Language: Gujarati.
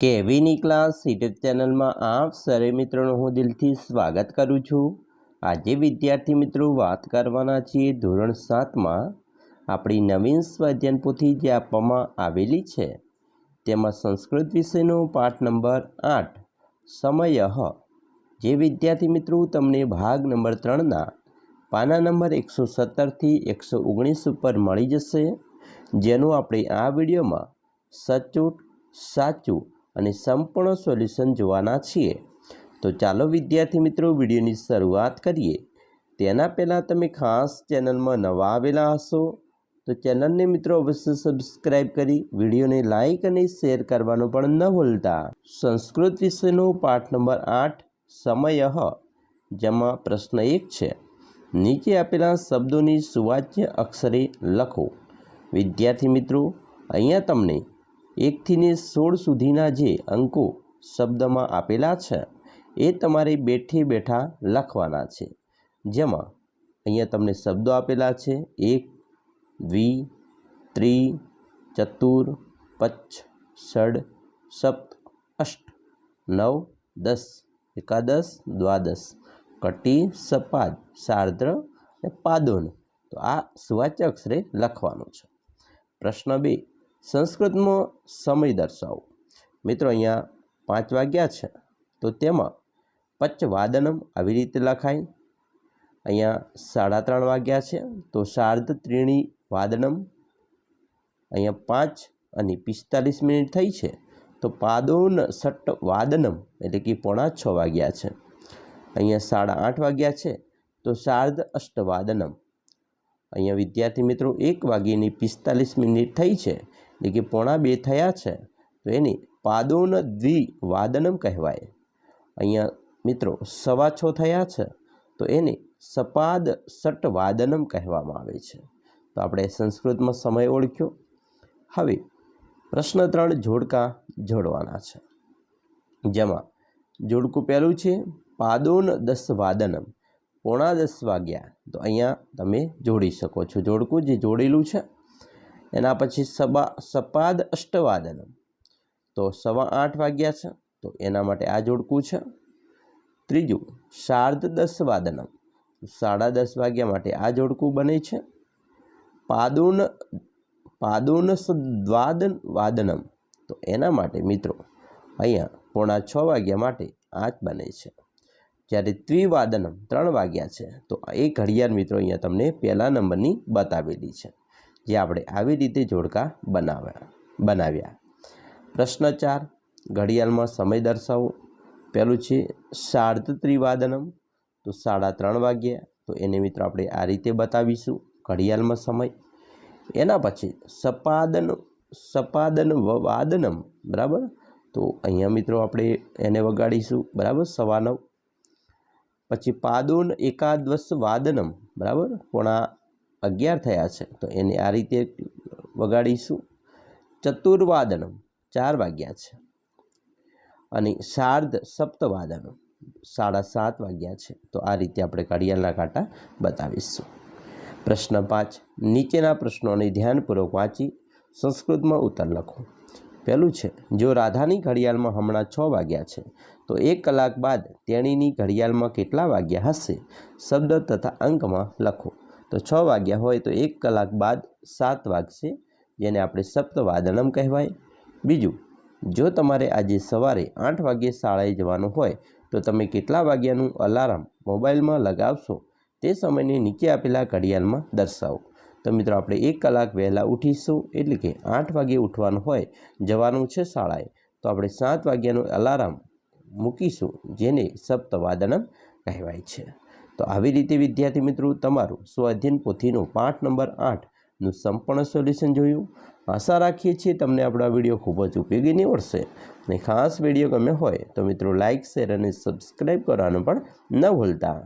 કેવીની ક્લાસ યુટ્યુબ ચેનલમાં આપ સરે મિત્રોનું હું દિલથી સ્વાગત કરું છું। આજે વિદ્યાર્થી મિત્રો વાત કરવાના છીએ ધોરણ 7માં આપણી નવીન સ્વાધ્યાયન પોથી જે આપવામાં આવેલી છે તેમાં સંસ્કૃત વિષયનો પાઠ નંબર 8 સમયઃ, જે વિદ્યાર્થી મિત્રો તમને ભાગ નંબર 3ના પાના નંબર 117થી 119 ઉપર મળી જશે, જેનું આપણે આ વિડીયોમાં સચોટ, સાચું અને સંપૂર્ણ સોલ્યુશન જોવાના છીએ। તો ચાલો વિદ્યાર્થી મિત્રો વિડીયોની શરૂઆત કરીએ। તેના પહેલાં તમે ખાસ ચેનલમાં નવા આવેલા હશો તો ચેનલને મિત્રો અવશ્ય સબસ્ક્રાઈબ કરી વિડીયોને લાઈક અને શેર કરવાનું પણ ન ભૂલતા। સંસ્કૃત વિષયનો પાઠ નંબર 8 સમયઃ, જેમાં પ્રશ્ન 1 છે, નીચે આપેલા શબ્દોની સુવાચ્ય અક્ષરે લખો। વિદ્યાર્થી મિત્રો, અહીંયા તમને 1 થી 16 સુધીના જે અંકો શબ્દમાં આપેલા છે એ તમારે બેઠે બેઠા લખવાના છે। જેમાં અહીંયા તમને શબ્દો આપેલા છે 1, દ્વિ, ત્રિ, ચતુર, પચ્છ, ષડ, સપ્ત, અષ્ટ, નવ, 10, એકાદશ, દ્વાદશ, કટી, સપાદ, સાર્દ્ર અને પાદોન। તો આ સુવાચ્ય અક્ષરે લખવાનું છે। પ્રશ્ન 2, સંસ્કૃતમાં સમય દર્શાવો। મિત્રો અહીંયા 5 વાગ્યા છે તો તેમાં પચ્છવાદનમ આવી રીતે લખાય। અહીંયા 3:30 વાગ્યા છે તો સાર્ધ ત્રીણી વાદનમ। અહીંયા 5 અને 45 મિનિટ થઈ છે તો પાદોન સટ્ટ વાદનમ, એટલે કે 5:45 વાગ્યા છે। અહીંયા 8:30 વાગ્યા છે તો સાર્ધ અષ્ટવાદનમ। અહીંયા વિદ્યાર્થી મિત્રો 1 વાગીને 45 મિનિટ થઈ છે એટલે કે 1:45 થયા છે તો એને પાદોન દ્વિવાદનમ કહેવાય। અહીંયા મિત્રો 6:15 થયા છે તો એને સપાદ સટ્ટવાદનમ કહેવામાં આવે છે। તો આપણે સંસ્કૃતમાં સમય ઓળખ્યો। હવે પ્રશ્ન 3 જોડકા જોડવાના છે, જેમાં જોડકું પહેલું છે પાદોન 10 વાદનમ, 9:30 વાગ્યા। તો અહીંયા તમે જોડી શકો છો જોડકું જે જોડેલું છે। એના પછી સપાદ અષ્ટવાદનમ, તો 8:15 વાગ્યા છે તો એના માટે આ જોડકું છે। ત્રીજું સાર્ધ 10 વાદનમ, 10:30 વાગ્યા માટે આ જોડકું બને છે। પાદોન સદ્વાદન વાદનમ, તો એના માટે મિત્રો અહીંયા 5:45 વાગ્યા માટે આ જ બને છે। જ્યારે ત્રિવાદનમ 3 વાગ્યા છે તો એ ઘડિયાળ મિત્રો અહીંયા તમને પહેલા નંબરની બતાવેલી છે, જે આપણે આવી રીતે જોડકા બનાવ્યા। પ્રશ્ન 4, ઘડિયાળમાં સમય દર્શાવો। પહેલું છે સાર્ધ ત્રિવાદનમ, તો 3:30 વાગ્યા, તો એને મિત્રો આપણે આ રીતે બતાવીશું ઘડિયાળમાં સમય। એના પછી સપાદન વાદનમ, બરાબર, તો અહીંયા મિત્રો આપણે એને વગાડીશું, બરાબર, 9:15। પછી પાદોન એકાદશ વાદનમ, બરાબર, 11:15 થયા છે તો એને આ રીતે વગાડીશું। ચતુર્વાદનમ 4 વાગ્યા છે અને સાર્ધ સપ્તવાદનમ 7:30 વાગ્યા છે, તો આ રીતે આપણે ઘડિયાળના કાંટા બતાવીશું। પ્રશ્ન 5, નીચેના પ્રશ્નોને ધ્યાનપૂર્વક વાંચી સંસ્કૃતમાં ઉત્તર લખો। પહેલું છે, જો રાધાની ઘડિયાળમાં હમણાં 6 વાગ્યા છે તો 1 કલાક બાદ તેણીની ઘડિયાળમાં કેટલા વાગ્યા હશે? શબ્દ તથા અંકમાં લખો। તો 6 વાગ્યા હોય તો 1 કલાક બાદ 7 વાગશે, જેને આપણે સપ્તવાદનમ કહેવાય। બીજું, જો તમારે આજે સવારે 8 વાગ્યે શાળાએ જવાનું હોય તો તમે કેટલા વાગ્યાનું અલાર્મ મોબાઈલમાં લગાવશો તે સમયને નીચે આપેલા ઘડિયાળમાં દર્શાવો। તો મિત્રો આપણે 1 કલાક વહેલા ઉઠીશું, એટલે કે 8 વાગ્યે ઉઠવાનું હોય, જવાનું છે શાળાએ, તો આપણે 7 વાગ્યાનું અલાર્મ મૂકીશું, જેને સપ્તવાદનમ કહેવાય છે। તો આવી રીતે વિદ્યાર્થી મિત્રો તમારું સ્વાધ્યાયન પોથીનો પાઠ નંબર 8નું સંપૂર્ણ સોલ્યુશન જોયું। આશા રાખીએ છીએ તમને આપણા વિડીયો ખૂબ જ ઉપયોગી નીવડશે અને ખાસ વિડીયો ગમે હોય તો મિત્રો લાઇક, શેર અને સબસ્ક્રાઈબ કરવાનું પણ ન ભૂલતા।